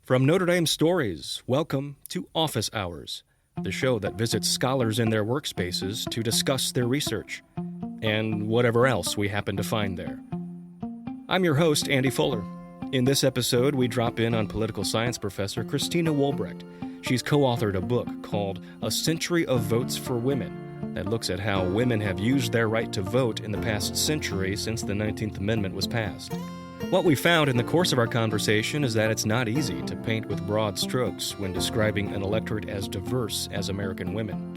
From Notre Dame Stories, welcome to Office Hours, the show that visits scholars in their workspaces to discuss their research and whatever else we happen to find there. I'm your host, Andy Fuller. In this episode, we drop in on political science professor Christina Wolbrecht. She's co-authored a book called A Century of Votes for Women that looks at how women have used their right to vote in the past century since the 19th Amendment was passed. What we found in the course of our conversation is that it's not easy to paint with broad strokes when describing an electorate as diverse as American women.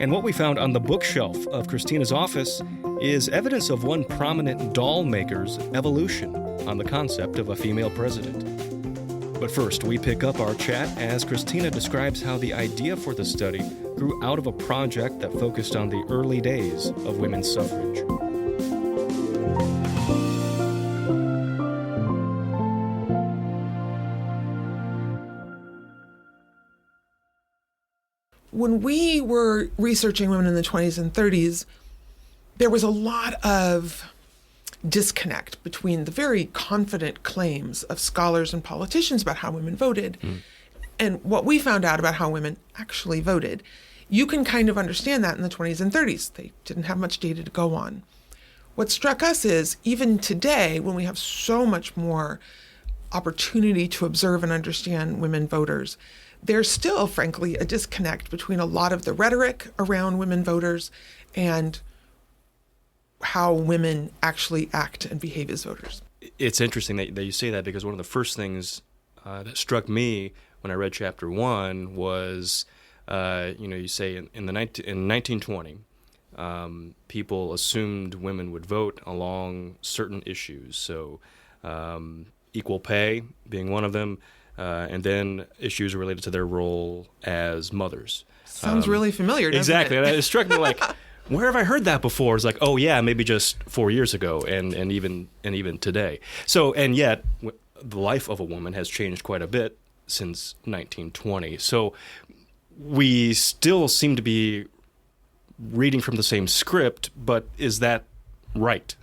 And what we found on the bookshelf of Christina's office is evidence of one prominent doll maker's evolution on the concept of a female president. But first, we pick up our chat as Christina describes how the idea for the study grew out of a project that focused on the early days of women's suffrage. When we were researching women in the 20s and 30s, there was a lot of disconnect between the very confident claims of scholars and politicians about how women voted and what we found out about how women actually voted. You can kind of understand that in the 20s and 30s. They didn't have much data to go on. What struck us is, even today, when we have so much more opportunity to observe and understand women voters, there's still, frankly, a disconnect between a lot of the rhetoric around women voters and how women actually act and behave as voters. It's interesting that you say that, because one of the first things that struck me when I read Chapter 1 was, you say in 1920, people assumed women would vote along certain issues. So equal pay being one of them, and then issues related to their role as mothers. Sounds really familiar, doesn't exactly. it? Exactly. It struck me like, where have I heard that before? It's like, oh yeah, maybe just 4 years ago, and even today. So, and yet, the life of a woman has changed quite a bit since 1920. So, we still seem to be reading from the same script, but is that right?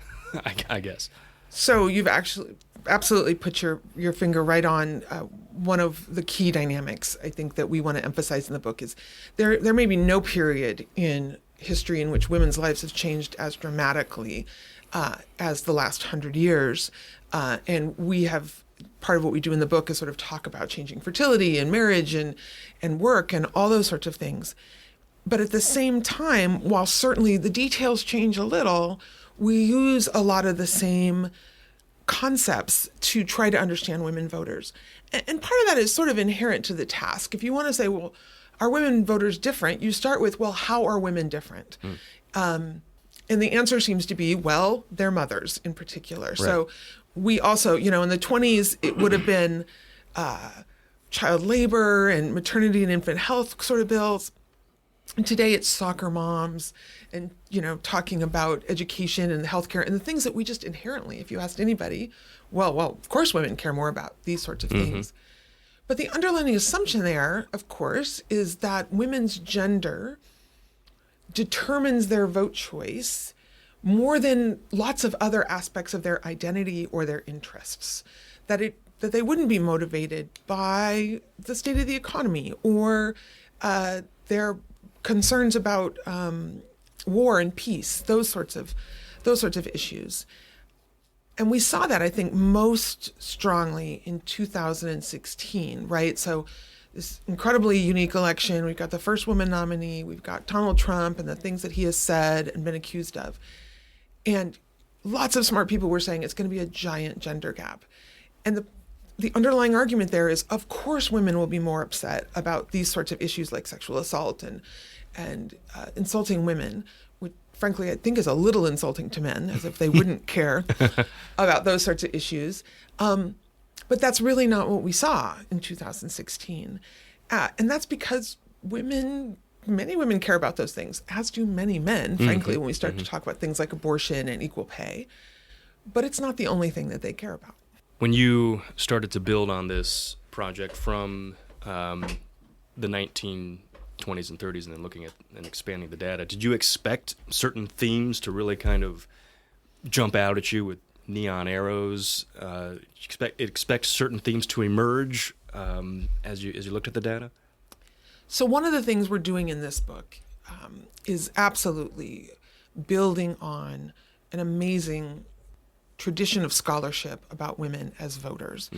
I guess. So you've actually absolutely put your finger right on one of the key dynamics I think that we want to emphasize in the book is there may be no period in history in which women's lives have changed as dramatically as the last 100 years. And we have, part of what we do in the book is sort of talk about changing fertility and marriage and work and all those sorts of things. But at the same time, while certainly the details change a little, we use a lot of the same concepts to try to understand women voters. And part of that is sort of inherent to the task. If you want to say, well, are women voters different? You start with, well, how are women different? And the answer seems to be, well, they're mothers in particular. Right. So we also, in the 20s, it would have been child labor and maternity and infant health sort of bills. And today it's soccer moms and, talking about education and healthcare and the things that we just inherently, if you asked anybody, well, of course women care more about these sorts of things. But the underlying assumption there, of course, is that women's gender determines their vote choice more than lots of other aspects of their identity or their interests. That they wouldn't be motivated by the state of the economy or their concerns about war and peace, those sorts of issues. And we saw that, I think, most strongly in 2016, right? So this incredibly unique election, we've got the first woman nominee, we've got Donald Trump and the things that he has said and been accused of. And lots of smart people were saying it's going to be a giant gender gap. And the underlying argument there is, of course, women will be more upset about these sorts of issues like sexual assault and insulting women, which frankly I think is a little insulting to men, as if they wouldn't care about those sorts of issues. But that's really not what we saw in 2016. And that's because many women care about those things, as do many men, frankly, when we start to talk about things like abortion and equal pay. But it's not the only thing that they care about. When you started to build on this project from the 1920s and 30s and then looking at and expanding the data, did you expect certain themes to really kind of jump out at you with neon arrows? Expect certain themes to emerge as you looked at the data? So one of the things we're doing in this book is absolutely building on an amazing tradition of scholarship about women as voters.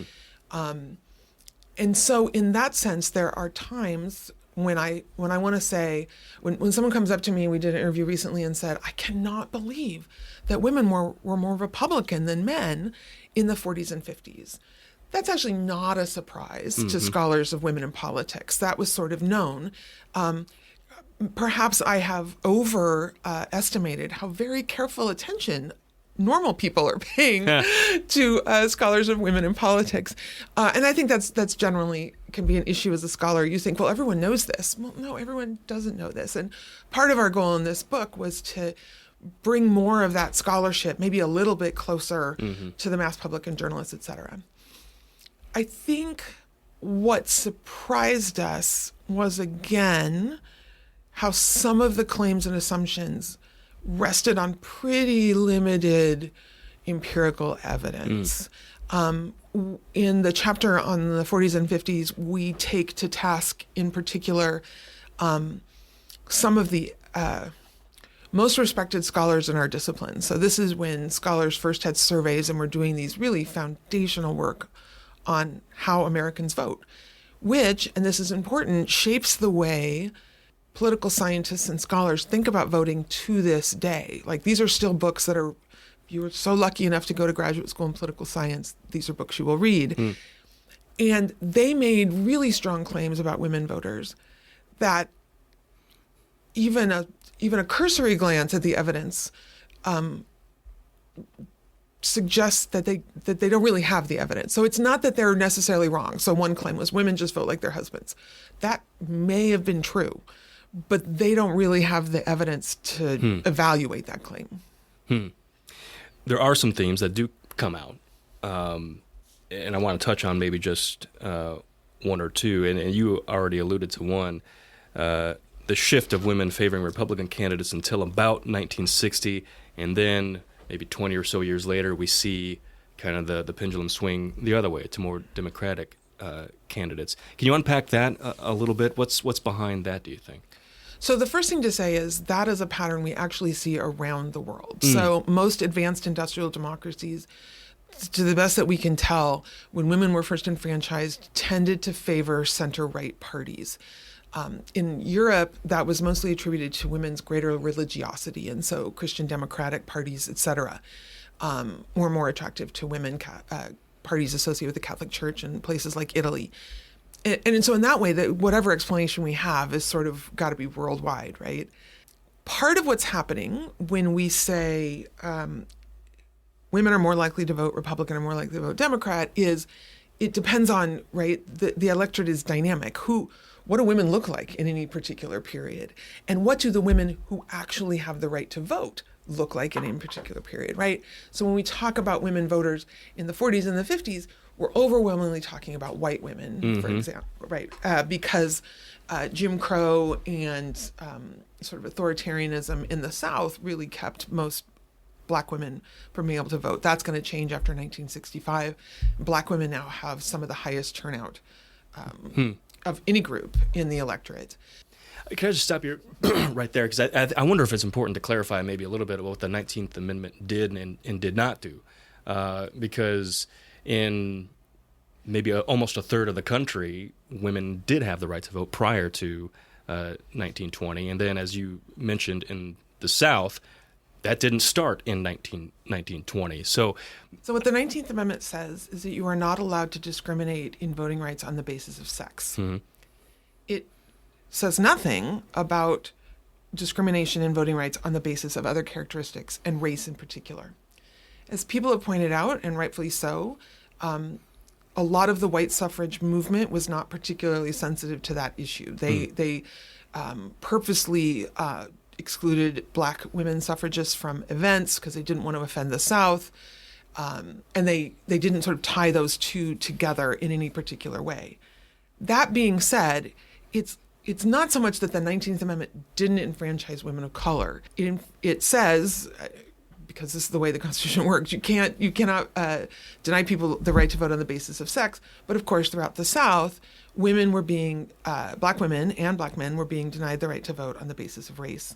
And so in that sense, there are times when I want to say, when someone comes up to me, we did an interview recently and said, I cannot believe that women were more Republican than men in the 40s and 50s. That's actually not a surprise to scholars of women in politics. That was sort of known. Perhaps I have overestimated how very careful attention normal people are paying to scholars of women in politics. And I think that's generally can be an issue as a scholar. You think, well, everyone knows this. Well, no, everyone doesn't know this. And part of our goal in this book was to bring more of that scholarship, maybe a little bit closer to the mass public and journalists, et cetera. I think what surprised us was, again, how some of the claims and assumptions rested on pretty limited empirical evidence. In the chapter on the 40s and 50s, we take to task, in particular, some of the most respected scholars in our discipline. So this is when scholars first had surveys and were doing these really foundational work on how Americans vote, which, and this is important, shapes the way political scientists and scholars think about voting to this day. Like, these are still books that are, you were so lucky enough to go to graduate school in political science, these are books you will read. And they made really strong claims about women voters that even a cursory glance at the evidence suggests that they don't really have the evidence. So it's not that they're necessarily wrong. So one claim was women just vote like their husbands. That may have been true, but they don't really have the evidence to evaluate that claim. There are some themes that do come out, and I want to touch on maybe just one or two, and you already alluded to one, the shift of women favoring Republican candidates until about 1960, and then maybe 20 or so years later, we see kind of the pendulum swing the other way to more Democratic candidates. Can you unpack that a little bit? What's behind that, do you think? So the first thing to say is that is a pattern we actually see around the world. So most advanced industrial democracies, to the best that we can tell, when women were first enfranchised, tended to favor center-right parties. In Europe, that was mostly attributed to women's greater religiosity, and so Christian democratic parties, et cetera, were more attractive to women, parties associated with the Catholic Church in places like Italy. And so in that way, that whatever explanation we have is sort of got to be worldwide, right? Part of what's happening when we say women are more likely to vote Republican or more likely to vote Democrat is it depends on, right, the electorate is dynamic. What do women look like in any particular period? And what do the women who actually have the right to vote look like in any particular period, right? So when we talk about women voters in the 40s and the 50s, we're overwhelmingly talking about white women, for example, right? Because Jim Crow and sort of authoritarianism in the South really kept most Black women from being able to vote. That's going to change after 1965. Black women now have some of the highest turnout of any group in the electorate. Can I just stop you right there? Because I wonder if it's important to clarify maybe a little bit about what the 19th Amendment did and did not do. Because in maybe almost a third of the country, women did have the right to vote prior to 1920. And then, as you mentioned, in the South, that didn't start in 1920. So what the 19th Amendment says is that you are not allowed to discriminate in voting rights on the basis of sex. It says nothing about discrimination in voting rights on the basis of other characteristics, and race in particular. As people have pointed out, and rightfully so, a lot of the white suffrage movement was not particularly sensitive to that issue. They purposely excluded Black women suffragists from events because they didn't want to offend the South. And they didn't sort of tie those two together in any particular way. That being said, it's not so much that the 19th Amendment didn't enfranchise women of color. It says, because this is the way the Constitution works. You cannot deny people the right to vote on the basis of sex. But of course, throughout the South, women were being, black women and black men were being denied the right to vote on the basis of race.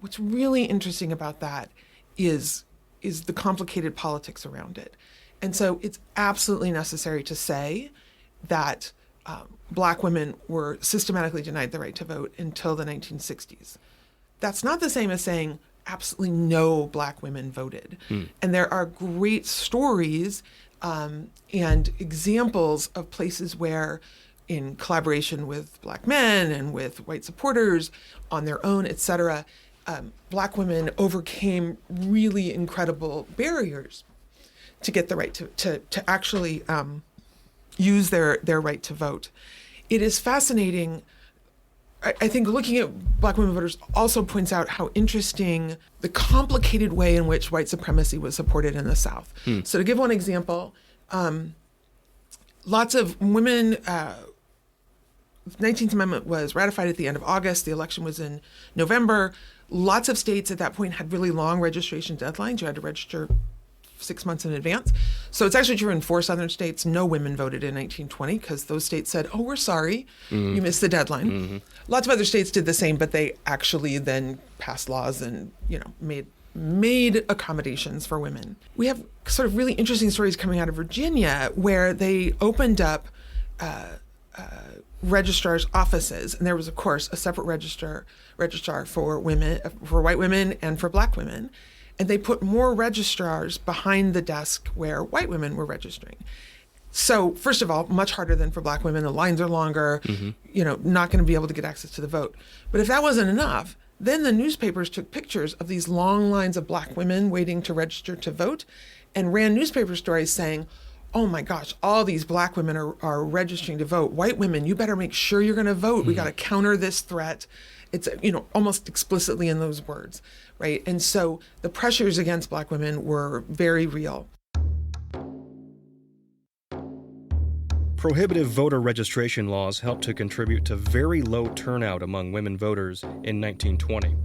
What's really interesting about that is the complicated politics around it. And so it's absolutely necessary to say that black women were systematically denied the right to vote until the 1960s. That's not the same as saying absolutely no black women voted. And there are great stories and examples of places where, in collaboration with black men and with white supporters on their own, et cetera, black women overcame really incredible barriers to get the right to actually use their right to vote. It is fascinating. I think looking at black women voters also points out how interesting the complicated way in which white supremacy was supported in the South. So to give one example, lots of women, the 19th Amendment was ratified at the end of August. The election was in November. Lots of states at that point had really long registration deadlines. You had to register 6 months in advance. So it's actually true in 4 southern states, no women voted in 1920 because those states said, oh, we're sorry, you missed the deadline. Lots of other states did the same, but they actually then passed laws and, made accommodations for women. We have sort of really interesting stories coming out of Virginia where they opened up registrar's offices, and there was, of course, a separate registrar for women, for white women and for black women. And they put more registrars behind the desk where white women were registering. So first of all, much harder than for black women. The lines are longer, not going to be able to get access to the vote. But if that wasn't enough, then the newspapers took pictures of these long lines of black women waiting to register to vote and ran newspaper stories saying, oh my gosh, all these black women are registering to vote. White women, you better make sure you're going to vote. We got to counter this threat. It's, almost explicitly in those words, right? And so the pressures against black women were very real. Prohibitive voter registration laws helped to contribute to very low turnout among women voters in 1920.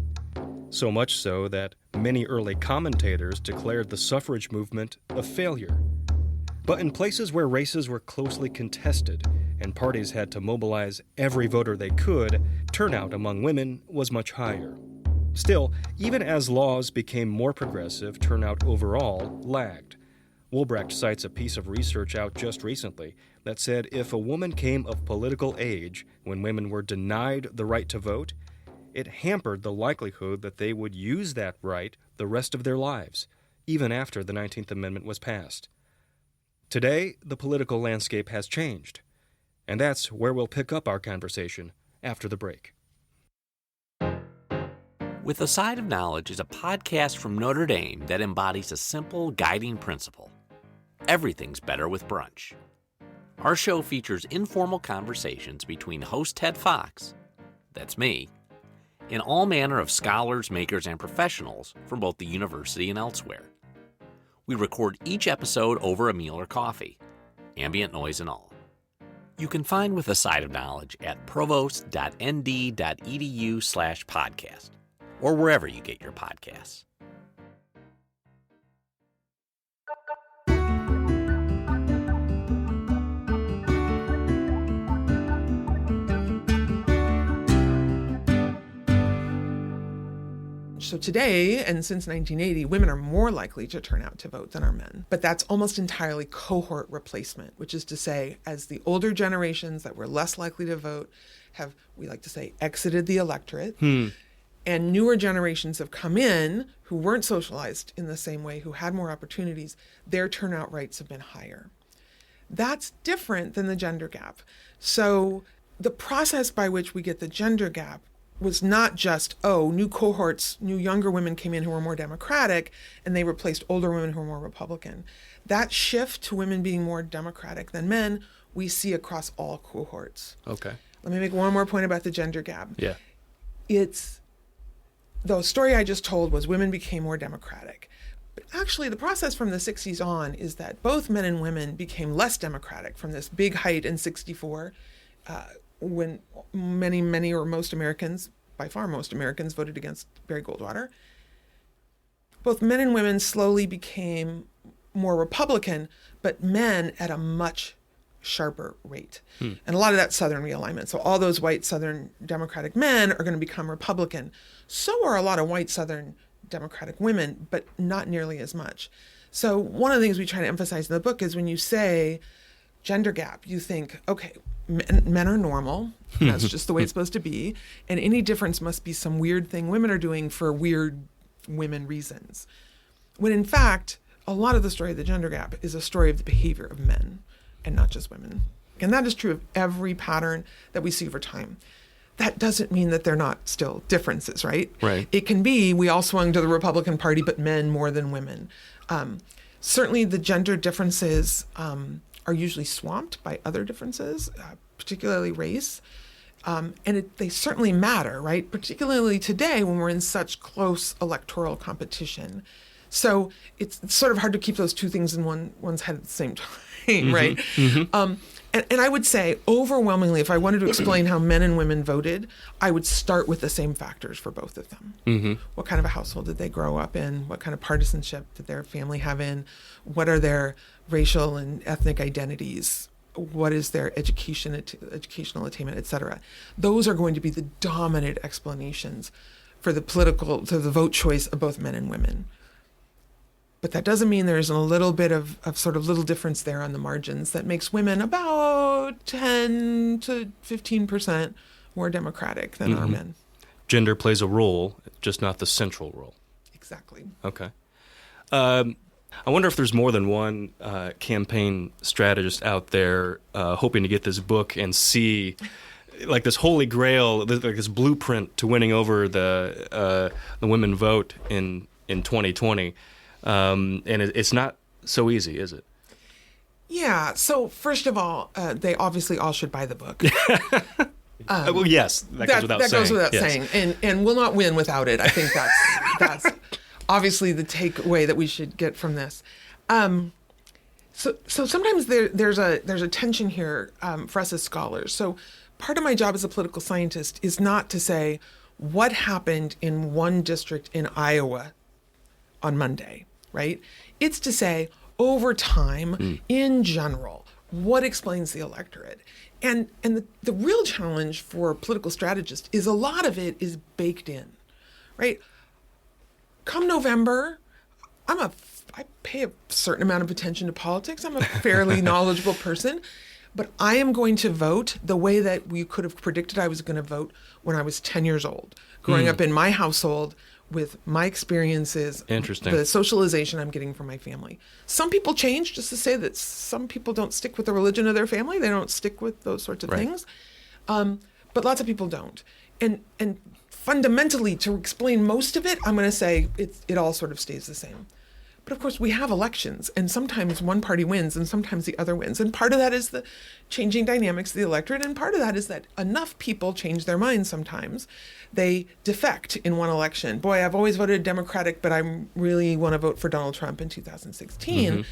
So much so that many early commentators declared the suffrage movement a failure. But in places where races were closely contested and parties had to mobilize every voter they could, turnout among women was much higher. Still, even as laws became more progressive, turnout overall lagged. Woolbrecht cites a piece of research out just recently that said if a woman came of political age when women were denied the right to vote, it hampered the likelihood that they would use that right the rest of their lives, even after the 19th Amendment was passed. Today, the political landscape has changed, and that's where we'll pick up our conversation after the break. With A Side of Knowledge is a podcast from Notre Dame that embodies a simple guiding principle. Everything's better with brunch. Our show features informal conversations between host Ted Fox, that's me, and all manner of scholars, makers, and professionals from both the university and elsewhere. We record each episode over a meal or coffee, ambient noise and all. You can find With a Side of Knowledge at provost.nd.edu/podcast or wherever you get your podcasts. So today, and since 1980, women are more likely to turn out to vote than are men. But that's almost entirely cohort replacement, which is to say, as the older generations that were less likely to vote have, we like to say, exited the electorate, and newer generations have come in who weren't socialized in the same way, who had more opportunities, their turnout rates have been higher. That's different than the gender gap. So the process by which we get the gender gap was not just, new cohorts, new younger women came in who were more Democratic, and they replaced older women who were more Republican. That shift to women being more Democratic than men, we see across all cohorts. Okay. Let me make one more point about the gender gap. Yeah. The story I just told was women became more Democratic. But actually, the process from the 60s on is that both men and women became less Democratic from this big height in 64, when many or most Americans, by far most Americans, voted against Barry Goldwater. both men and women slowly became more Republican, but men at a much sharper rate. And a lot of that Southern realignment. So all those white Southern Democratic men are going to become Republican. So are a lot of white Southern Democratic women, but not nearly as much. So one of the things we try to emphasize in the book is when you say gender gap, you think, okay, men are normal. That's just the way it's supposed to be. And any difference must be some weird thing women are doing for weird women reasons. When in fact, a lot of the story of the gender gap is a story of the behavior of men and not just women. And that is true of every pattern that we see over time. That doesn't mean that they're not still differences, right? Right. It can be we all swung to the Republican Party, but men more than women. Certainly the gender differences are usually swamped by other differences, particularly race. They certainly matter, right? Particularly today when we're in such close electoral competition. So it's sort of hard to keep those two things in one's head at the same time, right? Mm-hmm. And I would say overwhelmingly, if I wanted to explain how men and women voted, I would start with the same factors for both of them. Mm-hmm. What kind of a household did they grow up in? What kind of partisanship did their family have in? What are their racial and ethnic identities? What is their educational attainment, et cetera? Those are going to be the dominant explanations for the vote choice of both men and women. But that doesn't mean there isn't a little bit of sort of little difference there on the margins that makes women about 10 to 15% more democratic than our men. Gender plays a role, just not the central role. Exactly. Okay. I wonder if there's more than one campaign strategist out there hoping to get this book and see like this holy grail, like this blueprint to winning over the women vote in 2020. And it's not so easy, is it? Yeah. So first of all, they obviously all should buy the book. Well, yes, that goes without saying. And we'll not win without it. I think that's obviously the takeaway that we should get from this. So sometimes there's a tension here for us as scholars. So part of my job as a political scientist is not to say what happened in one district in Iowa on Monday, right? It's to say, over time, in general, what explains the electorate? And the real challenge for a political strategist is a lot of it is baked in, right? Come November, I pay a certain amount of attention to politics. I'm a fairly knowledgeable person, but I am going to vote the way that we could have predicted I was going to vote when I was 10 years old, growing up in my household, with my experiences, the socialization I'm getting from my family. Some people change, just to say that some people don't stick with the religion of their family. They don't stick with those sorts of things. But lots of people don't. And fundamentally, to explain most of it, I'm going to say it all sort of stays the same. But of course, we have elections, and sometimes one party wins, and sometimes the other wins. And part of that is the changing dynamics of the electorate, and part of that is that enough people change their minds sometimes. They defect in one election. Boy, I've always voted Democratic, but I really want to vote for Donald Trump in 2016.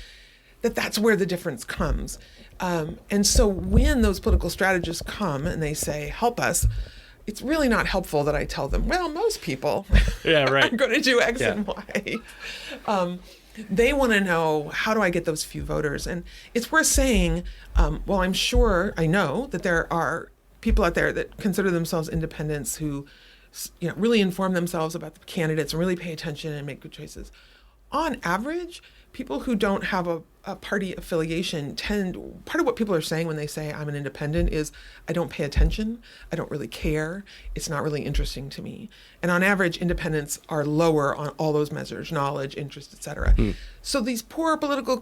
That's where the difference comes. And so when those political strategists come and they say, help us, it's really not helpful that I tell them, well, most people are going to do X and Y. They want to know, how do I get those few voters? And it's worth saying, well, I know that there are people out there that consider themselves independents who really inform themselves about the candidates and really pay attention and make good choices. On average, people who don't have a party affiliation part of what people are saying when they say I'm an independent is I don't pay attention, I don't really care, it's not really interesting to me. And on average, independents are lower on all those measures, knowledge, interest, et cetera. So these poor political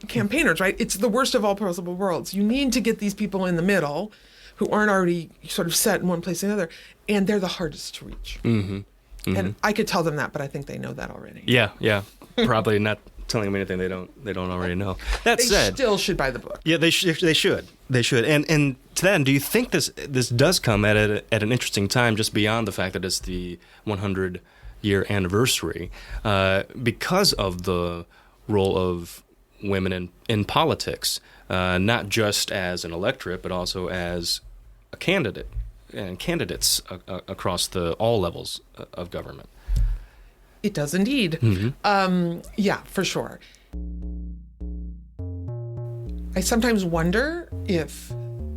campaigners, right? It's the worst of all possible worlds. You need to get these people in the middle who aren't already sort of set in one place or another, and they're the hardest to reach. And I could tell them that, but I think they know that already. Yeah. Probably not telling them anything they don't already know. That said, they still should buy the book. Yeah, they should. And to that end, do you think this does come at an interesting time, just beyond the fact that it's the 100-year anniversary, because of the role of women in politics, not just as an electorate, but also as a candidate and candidates across all levels of government? It does indeed. Yeah, for sure. I sometimes wonder if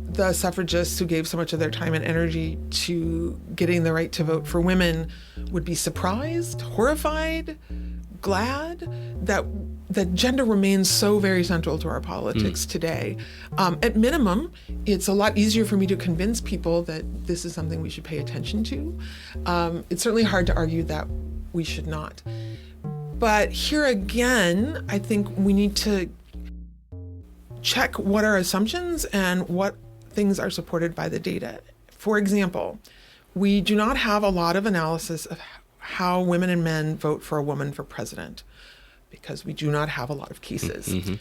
the suffragists who gave so much of their time and energy to getting the right to vote for women would be surprised, horrified, glad that gender remains so very central to our politics today. At minimum, it's a lot easier for me to convince people that this is something we should pay attention to. It's certainly hard to argue that we should not. But here again, I think we need to check what are assumptions and what things are supported by the data. For example, we do not have a lot of analysis of how women and men vote for a woman for president because we do not have a lot of cases.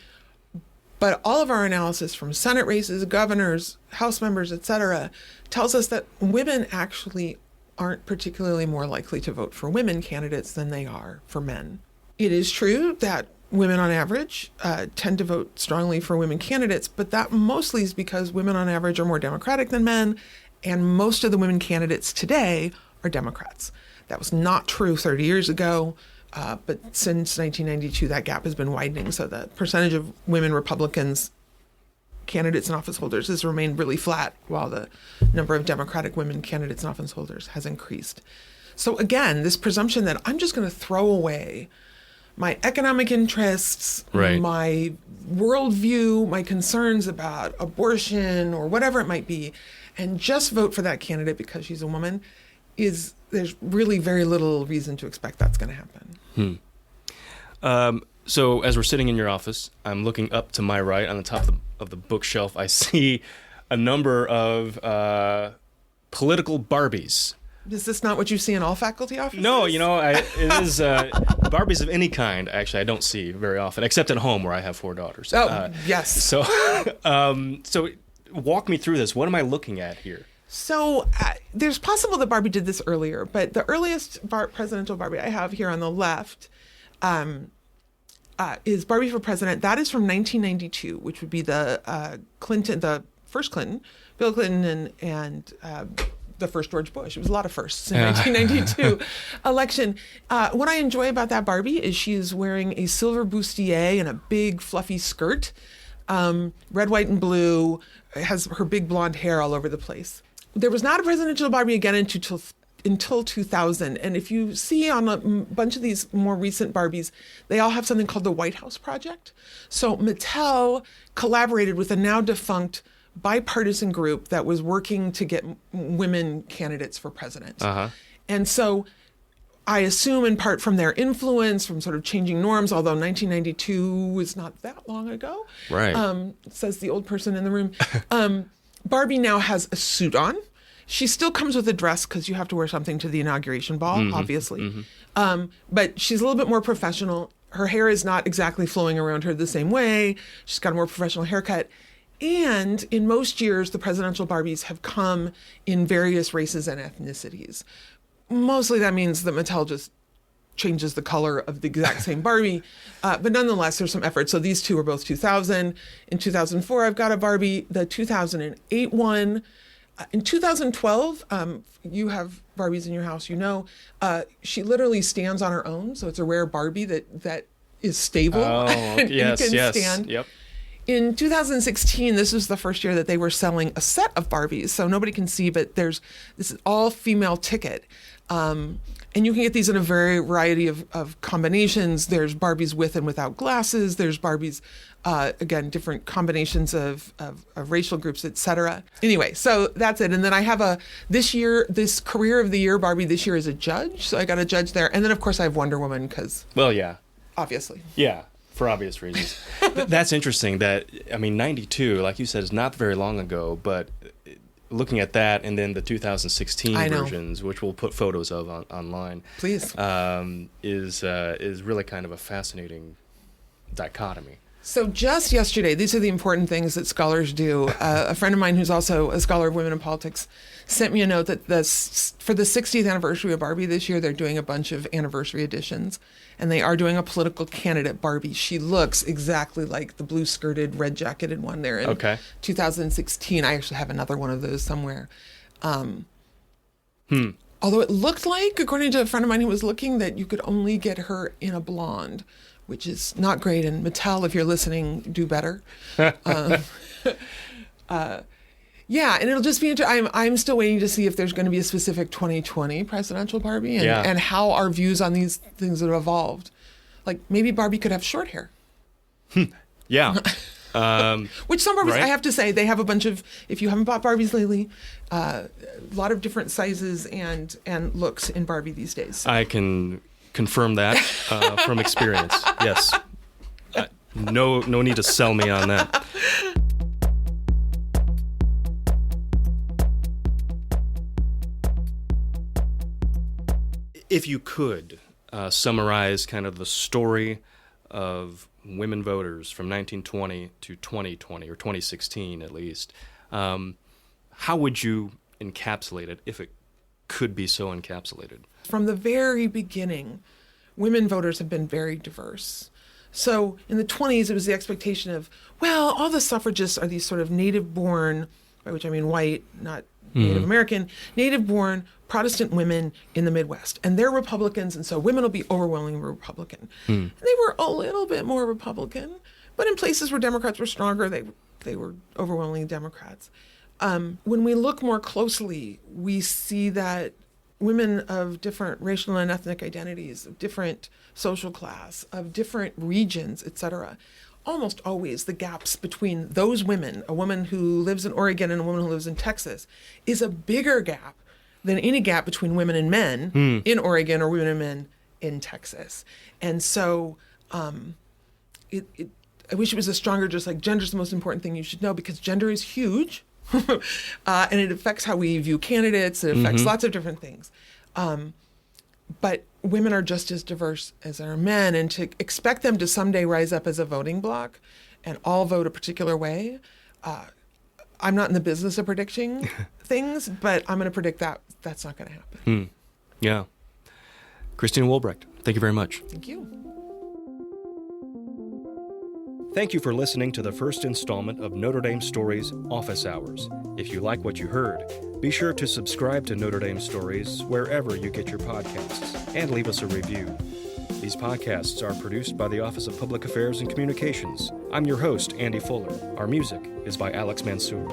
But all of our analysis from Senate races, governors, House members, etc., tells us that women actually aren't particularly more likely to vote for women candidates than they are for men. It is true that women on average tend to vote strongly for women candidates, but that mostly is because women on average are more Democratic than men, and most of the women candidates today are Democrats. That was not true 30 years ago, but since 1992, that gap has been widening. So the percentage of women Republicans candidates and office holders has remained really flat, while the number of Democratic women candidates and office holders has increased. So again, this presumption that I'm just going to throw away my economic interests, my worldview, my concerns about abortion or whatever it might be, and just vote for that candidate because she's a woman, there's really very little reason to expect that's going to happen. So as we're sitting in your office, I'm looking up to my right on the top of the bookshelf. I see a number of political Barbies. Is this not what you see in all faculty offices? No, it is Barbies of any kind. Actually, I don't see very often, except at home where I have 4 daughters. Oh, yes. So, so walk me through this. What am I looking at here? So there's possible that Barbie did this earlier, but the earliest presidential Barbie I have here on the left is Barbie for President. That is from 1992, which would be the first Clinton, Bill Clinton, and the first George Bush. It was a lot of firsts in 1992 election. What I enjoy about that Barbie is she's wearing a silver bustier and a big fluffy skirt, red, white, and blue, has her big blonde hair all over the place. There was not a presidential Barbie again until 2000. And if you see on a bunch of these more recent Barbies, they all have something called the White House Project. So Mattel collaborated with a now defunct bipartisan group that was working to get women candidates for president. And so I assume in part from their influence, from sort of changing norms, although 1992 was not that long ago, right? Says the old person in the room. Barbie now has a suit on. She still comes with a dress because you have to wear something to the inauguration ball, obviously. But she's a little bit more professional. Her hair is not exactly flowing around her the same way. She's got a more professional haircut. And in most years, the presidential Barbies have come in various races and ethnicities. Mostly that means that Mattel just changes the color of the exact same Barbie. But nonetheless, there's some effort. So these two are both 2000. In 2004, I've got a Barbie, the 2008 one. In 2012, you have Barbies in your house, she literally stands on her own. So it's a rare Barbie that is stable. Oh, and yes, you can stand. Yep. In 2016, this was the first year that they were selling a set of Barbies. So nobody can see, but this is all female ticket. And you can get these in a variety of combinations. There's Barbies with and without glasses. There's Barbies, again, different combinations of racial groups, etc. Anyway, so that's it. And then I have this Career of the Year Barbie this year is a judge. So I got a judge there. And then, of course, I have Wonder Woman because... Well, yeah. Obviously. Yeah. For obvious reasons. That's interesting that, 92, like you said, is not very long ago, but looking at that and then the 2016 versions, which we'll put photos of online, please, is really kind of a fascinating dichotomy. So just yesterday, these are the important things that scholars do. A friend of mine who's also a scholar of women in politics sent me a note that for the 60th anniversary of Barbie this year, they're doing a bunch of anniversary editions. And they are doing a political candidate Barbie. She looks exactly like the blue-skirted, red-jacketed one there in 2016. I actually have another one of those somewhere. Although it looked like, according to a friend of mine who was looking, that you could only get her in a blonde, which is not great. And Mattel, if you're listening, do better. Yeah, and it'll just be I'm still waiting to see if there's going to be a specific 2020 presidential Barbie and how our views on these things have evolved. Like, maybe Barbie could have short hair. Yeah. Which some Barbies, right? I have to say, they have a bunch of, if you haven't bought Barbies lately, a lot of different sizes and looks in Barbie these days. I can confirm that from experience. Yes. No need to sell me on that. If you could summarize kind of the story of women voters from 1920 to 2020, or 2016 at least, how would you encapsulate it if it could be so encapsulated? From the very beginning, women voters have been very diverse. So in the 20s, it was the expectation of, well, all the suffragists are these sort of native-born, by which I mean white, not Native American, native-born Protestant women in the Midwest. And they're Republicans, and so women will be overwhelmingly Republican. And they were a little bit more Republican, but in places where Democrats were stronger, they were overwhelmingly Democrats. When we look more closely, we see that women of different racial and ethnic identities, of different social class, of different regions, etc., almost always the gaps between those women, a woman who lives in Oregon and a woman who lives in Texas, is a bigger gap than any gap between women and men in Oregon or women and men in Texas. And so I wish it was a stronger, just like gender's the most important thing you should know, because gender is huge. And it affects how we view candidates. It affects lots of different things. But women are just as diverse as our men, and to expect them to someday rise up as a voting bloc and all vote a particular way, I'm not in the business of predicting things, but I'm going to predict that that's not going to happen. Yeah. Christina Wolbrecht, thank you very much. Thank you. Thank you for listening to the first installment of Notre Dame Stories Office Hours. If you like what you heard, be sure to subscribe to Notre Dame Stories wherever you get your podcasts and leave us a review. These podcasts are produced by the Office of Public Affairs and Communications. I'm your host, Andy Fuller. Our music is by Alex Mansour.